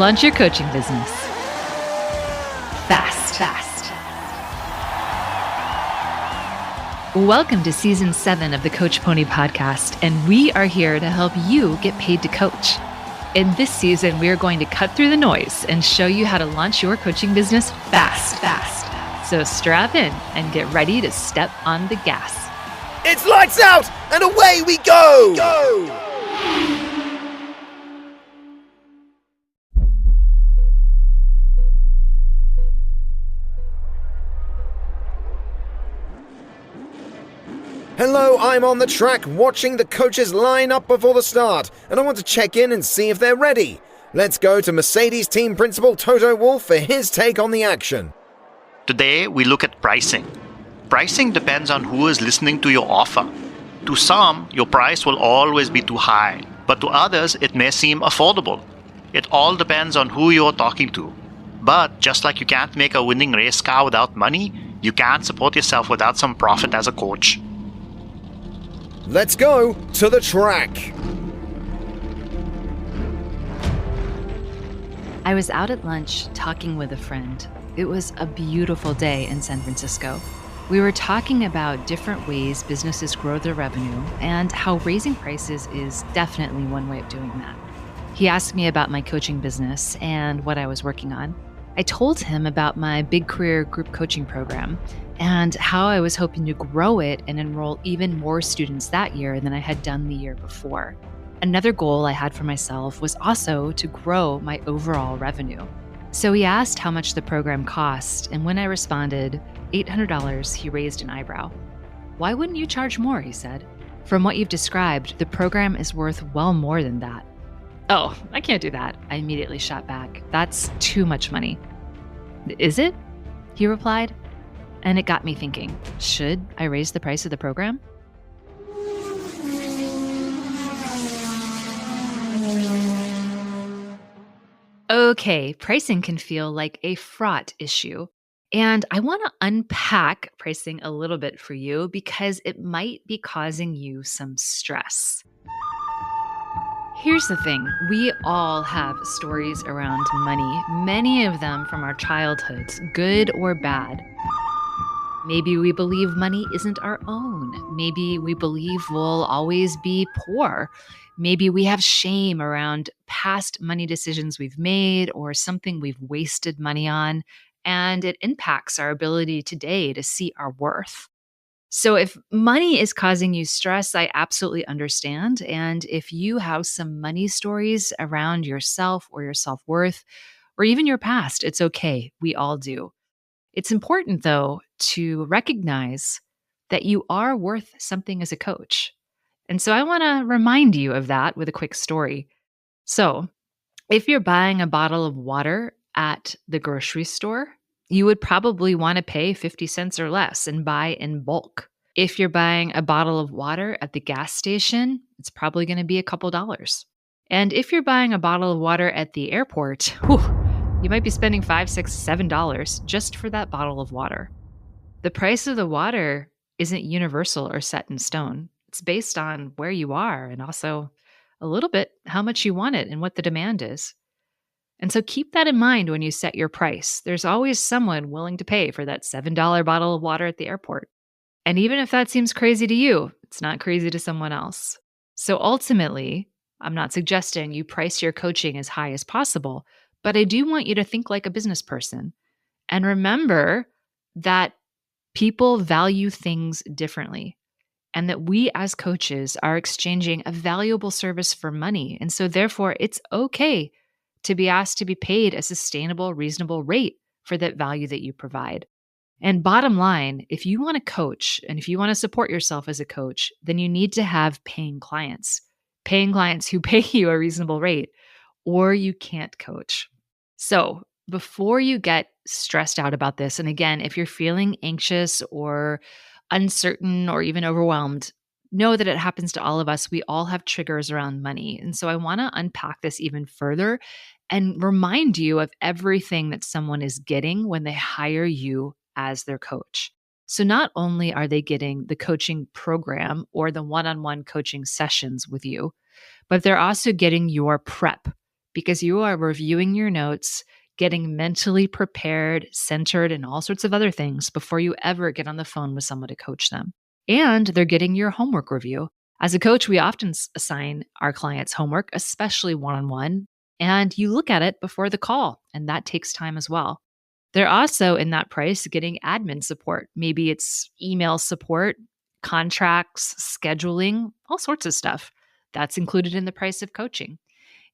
launch your coaching business fast. Welcome to Season 7 of the Coach Pony podcast, and we are here to help you get paid to coach. In this season, we are going to cut through the noise and show you how to launch your coaching business fast. So strap in and get ready to step on the gas. It's lights out and away we go! Hello, I'm on the track watching the coaches line up before the start, and I want to check in and see if they're ready. Let's go to Mercedes team principal Toto Wolff for his take on the action. Today, we look at pricing. Pricing depends on who is listening to your offer. To some, your price will always be too high, but to others, it may seem affordable. It all depends on who you're talking to. But just like you can't make a winning race car without money, you can't support yourself without some profit as a coach. Let's go to the track. I was out at lunch talking with a friend. It was a beautiful day in San Francisco. We were talking about different ways businesses grow their revenue and how raising prices is definitely one way of doing that. He asked me about my coaching business and what I was working on. I told him about my big career group coaching program and how I was hoping to grow it and enroll even more students that year than I had done the year before. Another goal I had for myself was also to grow my overall revenue. So he asked how much the program cost, and when I responded, $800, he raised an eyebrow. "Why wouldn't you charge more?" he said. "From what you've described, the program is worth well more than that." "Oh, I can't do that," I immediately shot back. "That's too much money." "Is it?" he replied. And it got me thinking, should I raise the price of the program? Okay, pricing can feel like a fraught issue. And I want to unpack pricing a little bit for you because it might be causing you some stress. Here's the thing, we all have stories around money, many of them from our childhoods, good or bad. Maybe we believe money isn't our own. Maybe we believe we'll always be poor. Maybe we have shame around past money decisions we've made or something we've wasted money on, and it impacts our ability today to see our worth. So if money is causing you stress, I absolutely understand. And if you have some money stories around yourself or your self-worth, or even your past, it's okay. We all do. It's important, though, to recognize that you are worth something as a coach. And so I want to remind you of that with a quick story. So if you're buying a bottle of water at the grocery store, you would probably want to pay 50 cents or less and buy in bulk. If you're buying a bottle of water at the gas station, it's probably going to be a couple dollars. And if you're buying a bottle of water at the airport, you might be spending $5, $6, $7 just for that bottle of water. The price of the water isn't universal or set in stone. It's based on where you are and also a little bit how much you want it and what the demand is. And so keep that in mind when you set your price. There's always someone willing to pay for that $7 bottle of water at the airport. And even if that seems crazy to you, it's not crazy to someone else. So ultimately, I'm not suggesting you price your coaching as high as possible, but I do want you to think like a business person and remember that people value things differently and that we as coaches are exchanging a valuable service for money. And so therefore, it's okay to be asked to be paid a sustainable, reasonable rate for that value that you provide. And bottom line, if you want to coach and if you want to support yourself as a coach, then you need to have paying clients who pay you a reasonable rate, or you can't coach. So before you get stressed out about this, and again, if you're feeling anxious or uncertain or even overwhelmed, know that it happens to all of us. We all have triggers around money. And so I want to unpack this even further and remind you of everything that someone is getting when they hire you as their coach. So not only are they getting the coaching program or the one-on-one coaching sessions with you, but they're also getting your prep, because you are reviewing your notes, getting mentally prepared, centered, and all sorts of other things before you ever get on the phone with someone to coach them. And they're getting your homework review. As a coach, we often assign our clients homework, especially one-on-one, and you look at it before the call, and that takes time as well. They're also in that price getting admin support. Maybe it's email support, contracts, scheduling, all sorts of stuff. That's included in the price of coaching.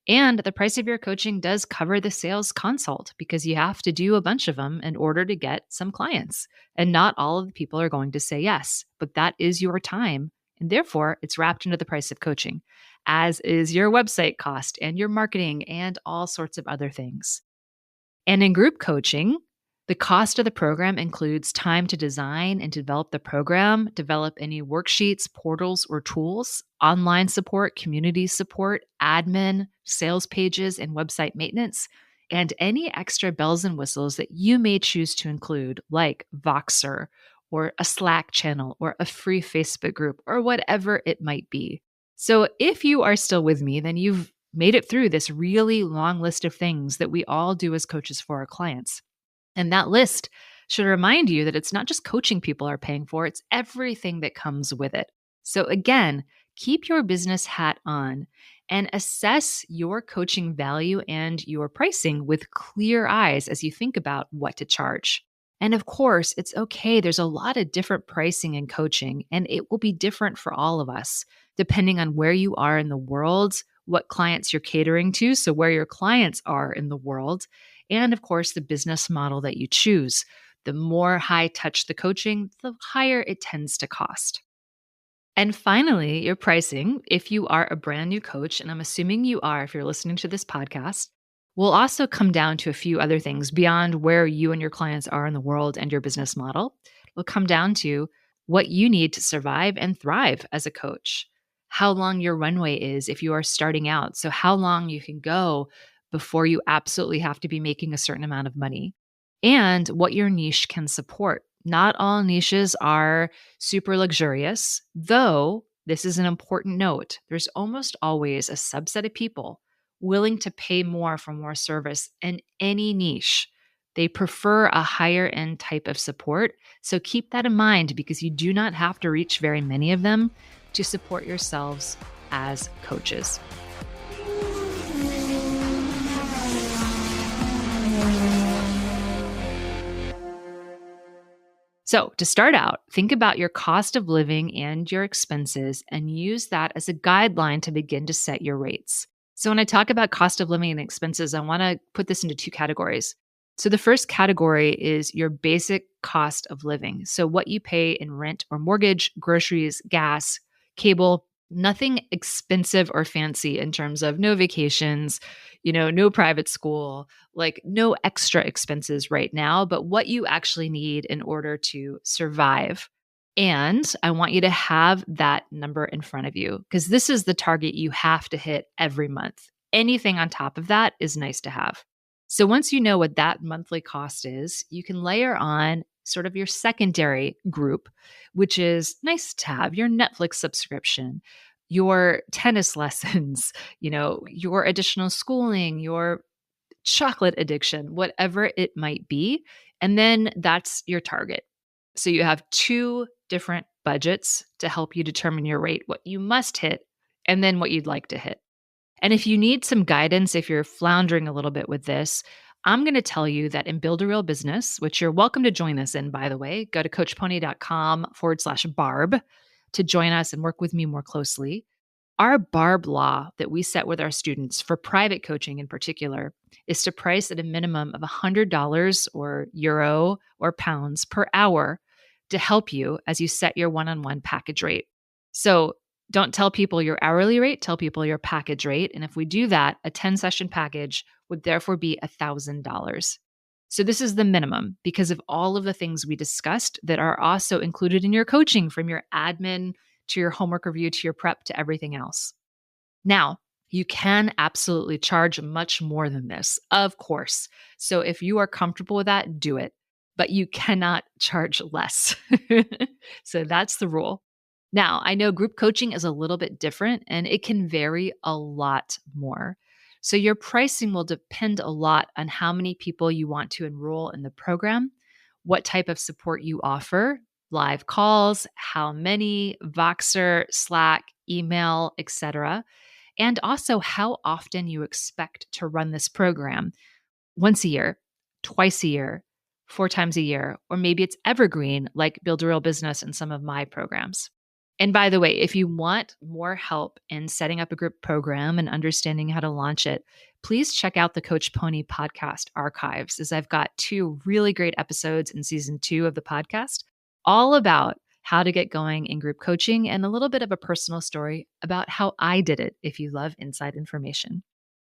And the price of your coaching does cover the sales consult because you have to do a bunch of them in order to get some clients. And not all of the people are going to say yes, but that is your time. And therefore, it's wrapped into the price of coaching, as is your website cost and your marketing and all sorts of other things. And in group coaching, the cost of the program includes time to design and develop the program, develop any worksheets, portals, or tools, online support, community support, admin, sales pages, and website maintenance, and any extra bells and whistles that you may choose to include, like Voxer, or a Slack channel, or a free Facebook group, or whatever it might be. So if you are still with me, then you've made it through this really long list of things that we all do as coaches for our clients. And that list should remind you that it's not just coaching people are paying for, it's everything that comes with it. So again, keep your business hat on and assess your coaching value and your pricing with clear eyes as you think about what to charge. And of course, it's okay. There's a lot of different pricing in coaching, and it will be different for all of us, depending on where you are in the world, what clients you're catering to, so where your clients are in the world, and of course, the business model that you choose. The more high touch the coaching, the higher it tends to cost. And finally, your pricing, if you are a brand new coach, and I'm assuming you are if you're listening to this podcast, will also come down to a few other things beyond where you and your clients are in the world and your business model. It'll come down to what you need to survive and thrive as a coach, how long your runway is if you are starting out. So how long you can go before you absolutely have to be making a certain amount of money, and what your niche can support. Not all niches are super luxurious, though this is an important note. There's almost always a subset of people willing to pay more for more service in any niche. They prefer a higher end type of support. So keep that in mind, because you do not have to reach very many of them to support yourselves as coaches. So to start out, think about your cost of living and your expenses and use that as a guideline to begin to set your rates. So when I talk about cost of living and expenses, I want to put this into two categories. So the first category is your basic cost of living. So what you pay in rent or mortgage, groceries, gas, cable, nothing expensive or fancy in terms of no vacations, no private school, like no extra expenses right now, but what you actually need in order to survive. And I want you to have that number in front of you, because this is the target you have to hit every month. Anything on top of that is nice to have. So once you know what that monthly cost is, you can layer on sort of your secondary group, which is nice to have, your Netflix subscription, your tennis lessons, your additional schooling, your chocolate addiction, whatever it might be. And then that's your target. So you have two different budgets to help you determine your rate, what you must hit, and then what you'd like to hit. And if you need some guidance, if you're floundering a little bit with this, I'm going to tell you that in Build a Real Business, which you're welcome to join us in, by the way, go to coachpony.com/barb to join us and work with me more closely. Our barb law that we set with our students for private coaching in particular is to price at a minimum of $100 or euro or pounds per hour to help you as you set your one-on-one package rate. So don't tell people your hourly rate, tell people your package rate. And if we do that, a 10-session package would therefore be $1,000. So this is the minimum because of all of the things we discussed that are also included in your coaching, from your admin to your homework review to your prep to everything else. Now, you can absolutely charge much more than this, of course. So if you are comfortable with that, do it. But you cannot charge less. So that's the rule. Now, I know group coaching is a little bit different and it can vary a lot more. So your pricing will depend a lot on how many people you want to enroll in the program, what type of support you offer, live calls, how many, Voxer, Slack, email, etc., and also how often you expect to run this program. Once a year, twice a year, 4 times a year, or maybe it's evergreen like Build a Real Business and some of my programs. And by the way, if you want more help in setting up a group program and understanding how to launch it, please check out the Coach Pony podcast archives, as I've got 2 really great episodes in season 2 of the podcast, all about how to get going in group coaching and a little bit of a personal story about how I did it if you love inside information.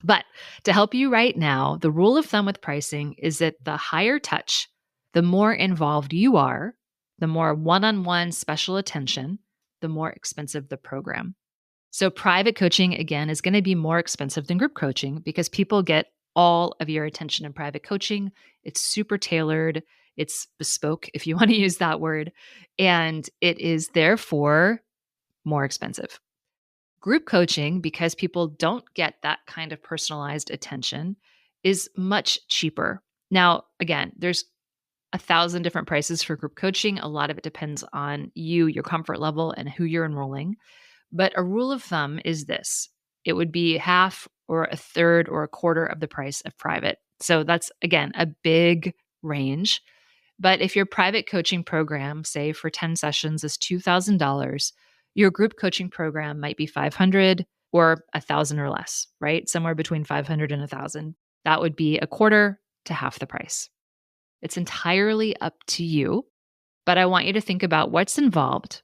But to help you right now, the rule of thumb with pricing is that the higher touch, the more involved you are, the more one-on-one special attention, the more expensive the program. So private coaching, again, is going to be more expensive than group coaching because people get all of your attention in private coaching. It's super tailored. It's bespoke, if you want to use that word. And it is therefore more expensive. Group coaching, because people don't get that kind of personalized attention, is much cheaper. Now, again, there's 1,000 different prices for group coaching. A lot of it depends on you, your comfort level, and who you're enrolling. But a rule of thumb is this: it would be half or a third or a quarter of the price of private. So that's, again, a big range. But if your private coaching program, say for 10 sessions, is $2,000, your group coaching program might be $500 or $1,000 or less, right? Somewhere between $500 and $1,000. That would be a quarter to half the price. It's entirely up to you, but I want you to think about what's involved,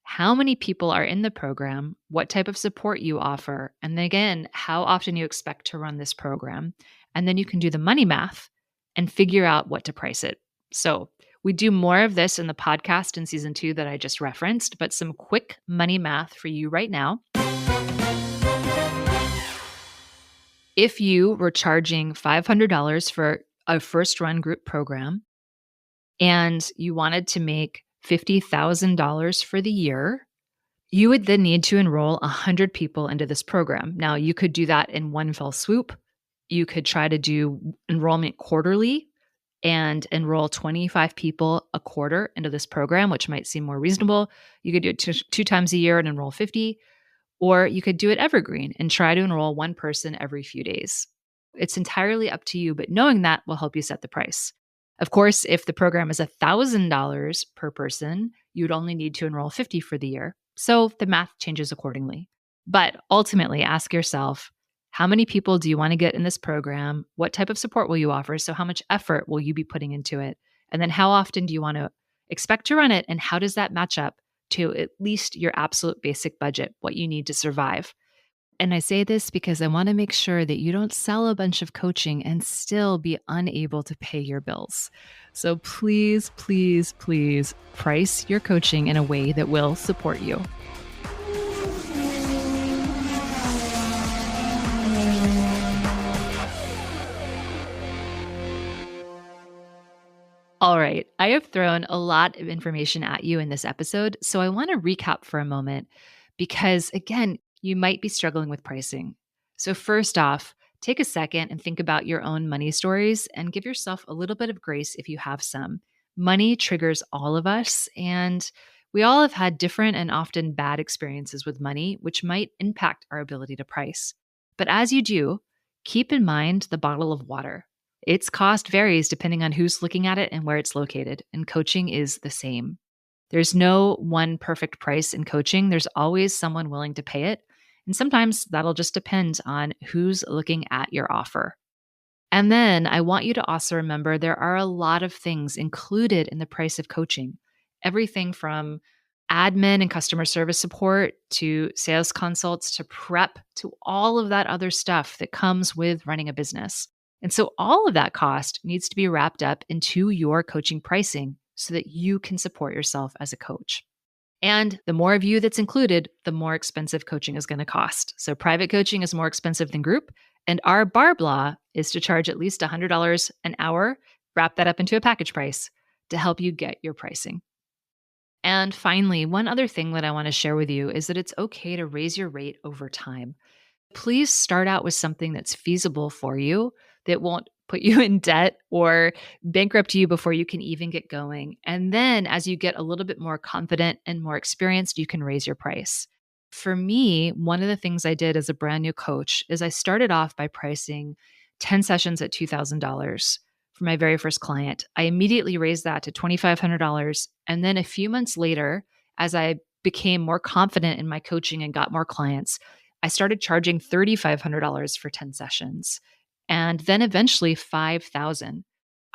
how many people are in the program, what type of support you offer, and then again, how often you expect to run this program. And then you can do the money math and figure out what to price it. So we do more of this in the podcast in season 2 that I just referenced, but some quick money math for you right now. If you were charging $500 for a first run group program and you wanted to make $50,000 for the year, you would then need to enroll 100 people into this program. Now, you could do that in one fell swoop. You could try to do enrollment quarterly and enroll 25 people a quarter into this program, which might seem more reasonable. You could do it 2 times a year and enroll 50, or you could do it evergreen and try to enroll one person every few days. It's entirely up to you, but knowing that will help you set the price. Of course, if the program is $1,000 per person, you'd only need to enroll 50 for the year. So the math changes accordingly. But ultimately, ask yourself, how many people do you want to get in this program? What type of support will you offer? So how much effort will you be putting into it? And then how often do you want to expect to run it? And how does that match up to at least your absolute basic budget, what you need to survive? And I say this because I want to make sure that you don't sell a bunch of coaching and still be unable to pay your bills. So please, please, please price your coaching in a way that will support you. All right, I have thrown a lot of information at you in this episode, so I want to recap for a moment because, again, you might be struggling with pricing. So first off, take a second and think about your own money stories and give yourself a little bit of grace if you have some. Money triggers all of us, and we all have had different and often bad experiences with money, which might impact our ability to price. But as you do, keep in mind the bottle of water. Its cost varies depending on who's looking at it and where it's located, and coaching is the same. There's no one perfect price in coaching. There's always someone willing to pay it, and sometimes that'll just depend on who's looking at your offer. And then I want you to also remember there are a lot of things included in the price of coaching. Everything from admin and customer service support to sales consults to prep to all of that other stuff that comes with running a business. And so all of that cost needs to be wrapped up into your coaching pricing so that you can support yourself as a coach. And the more of you that's included, the more expensive coaching is going to cost. So private coaching is more expensive than group. And our Barb law is to charge at least $100 an hour, wrap that up into a package price to help you get your pricing. And finally, one other thing that I want to share with you is that it's okay to raise your rate over time. Please start out with something that's feasible for you, that won't put you in debt or bankrupt you before you can even get going. And then as you get a little bit more confident and more experienced, you can raise your price. For me, one of the things I did as a brand new coach is I started off by pricing 10 sessions at $2,000 for my very first client. I immediately raised that to $2,500. And then a few months later, as I became more confident in my coaching and got more clients, I started charging $3,500 for 10 sessions and then eventually 5,000.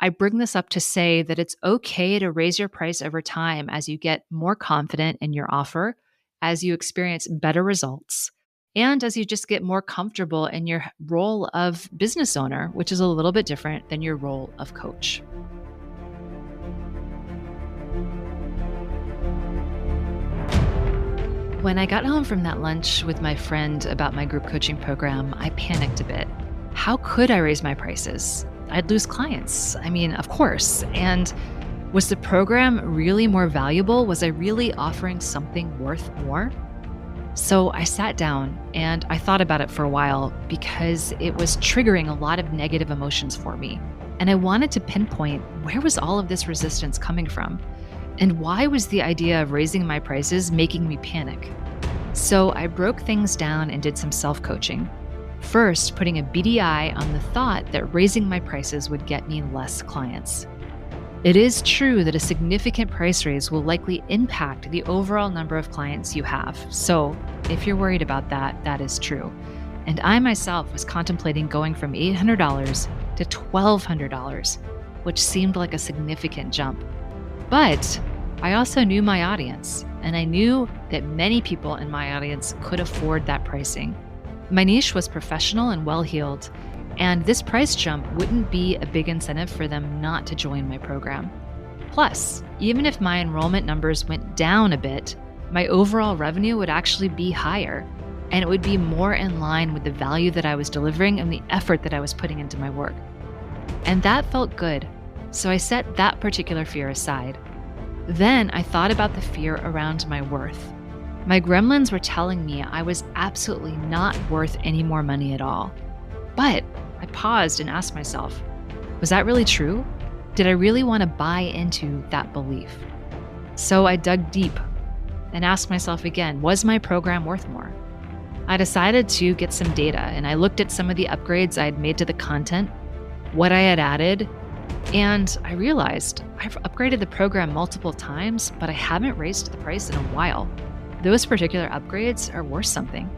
I bring this up to say that it's okay to raise your price over time as you get more confident in your offer, as you experience better results, and as you just get more comfortable in your role of business owner, which is a little bit different than your role of coach. When I got home from that lunch with my friend about my group coaching program, I panicked a bit. How could I raise my prices? I'd lose clients. I mean, of course. And was the program really more valuable? Was I really offering something worth more? So I sat down and I thought about it for a while because it was triggering a lot of negative emotions for me. And I wanted to pinpoint, where was all of this resistance coming from? And why was the idea of raising my prices making me panic? So I broke things down and did some self-coaching. First, putting a BDI on the thought that raising my prices would get me less clients. It is true that a significant price raise will likely impact the overall number of clients you have. So if you're worried about that, that is true. And I myself was contemplating going from $800 to $1,200, which seemed like a significant jump. But I also knew my audience, and I knew that many people in my audience could afford that pricing. My niche was professional and well-heeled, and this price jump wouldn't be a big incentive for them not to join my program. Plus, even if my enrollment numbers went down a bit, my overall revenue would actually be higher, and it would be more in line with the value that I was delivering and the effort that I was putting into my work. And that felt good. So I set that particular fear aside. Then I thought about the fear around my worth. My gremlins were telling me I was absolutely not worth any more money at all. But I paused and asked myself, was that really true? Did I really want to buy into that belief? So I dug deep and asked myself again, was my program worth more? I decided to get some data, and I looked at some of the upgrades I had made to the content, what I had added, and I realized I've upgraded the program multiple times, but I haven't raised the price in a while. Those particular upgrades are worth something.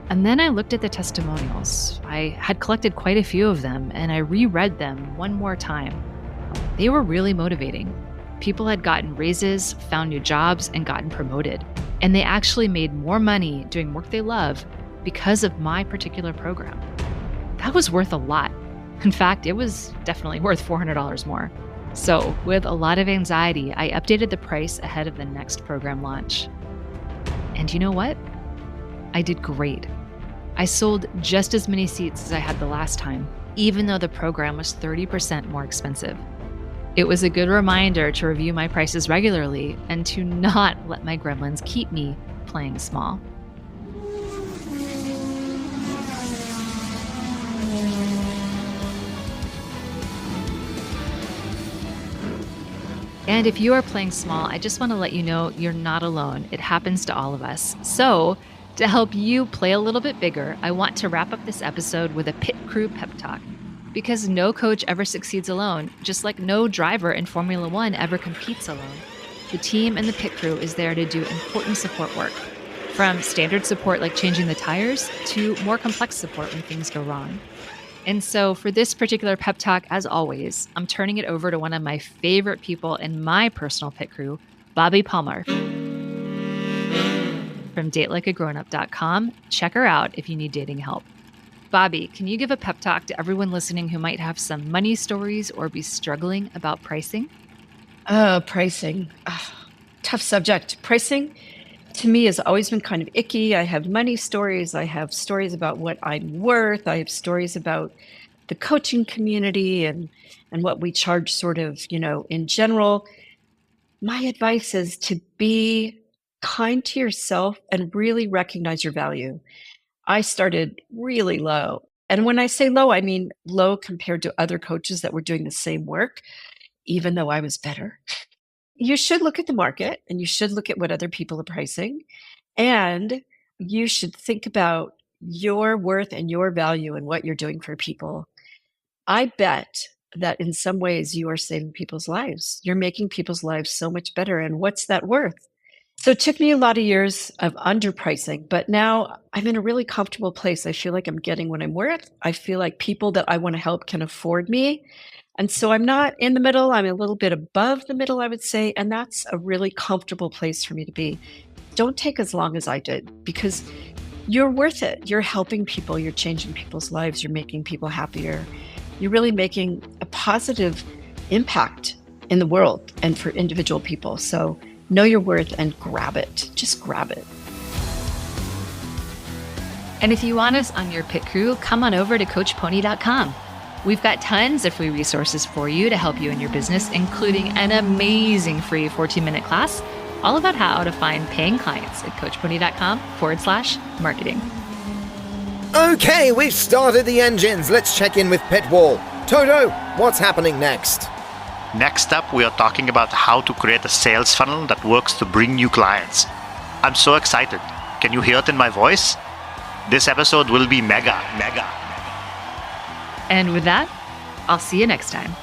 And then I looked at the testimonials. I had collected quite a few of them, and I reread them one more time. They were really motivating. People had gotten raises, found new jobs, and gotten promoted. And they actually made more money doing work they love because of my particular program. That was worth a lot. In fact, it was definitely worth $400 more. So, with a lot of anxiety, I updated the price ahead of the next program launch. And you know what? I did great. I sold just as many seats as I had the last time, even though the program was 30% more expensive. It was a good reminder to review my prices regularly and to not let my gremlins keep me playing small. And if you are playing small, I just want to let you know you're not alone. It happens to all of us. So, to help you play a little bit bigger, I want to wrap up this episode with a pit crew pep talk. Because no coach ever succeeds alone, just like no driver in Formula One ever competes alone. The team and the pit crew is there to do important support work, from standard support like changing the tires to more complex support when things go wrong. And so for this particular pep talk, as always, I'm turning it over to one of my favorite people in my personal pit crew, Bobby Palmer from datelikeagrownup.com. Check her out if you need dating help. Bobby, can you give a pep talk to everyone listening who might have some money stories or be struggling about pricing? Oh, pricing. Tough subject. Pricing to me has always been kind of icky. I have money stories. I have stories about what I'm worth. I have stories about the coaching community and what we charge sort of, in general. My advice is to be kind to yourself and really recognize your value. I started really low. And when I say low, I mean low compared to other coaches that were doing the same work, even though I was better. You should look at the market and you should look at what other people are pricing. And you should think about your worth and your value and what you're doing for people. I bet that in some ways you are saving people's lives. You're making people's lives so much better. And what's that worth? So it took me a lot of years of underpricing, but now I'm in a really comfortable place. I feel like I'm getting what I'm worth. I feel like people that I want to help can afford me. And so I'm not in the middle. I'm a little bit above the middle, I would say. And that's a really comfortable place for me to be. Don't take as long as I did because you're worth it. You're helping people. You're changing people's lives. You're making people happier. You're really making a positive impact in the world and for individual people. So know your worth and grab it. Just grab it. And if you want us on your pit crew, come on over to CoachPony.com. We've got tons of free resources for you to help you in your business, including an amazing free 14-minute class all about how to find paying clients at CoachPony.com/marketing. Okay, we've started the engines. Let's check in with Pitwall. Toto, what's happening next? Next up, we are talking about how to create a sales funnel that works to bring new clients. I'm so excited. Can you hear it in my voice? This episode will be mega. And with that, I'll see you next time.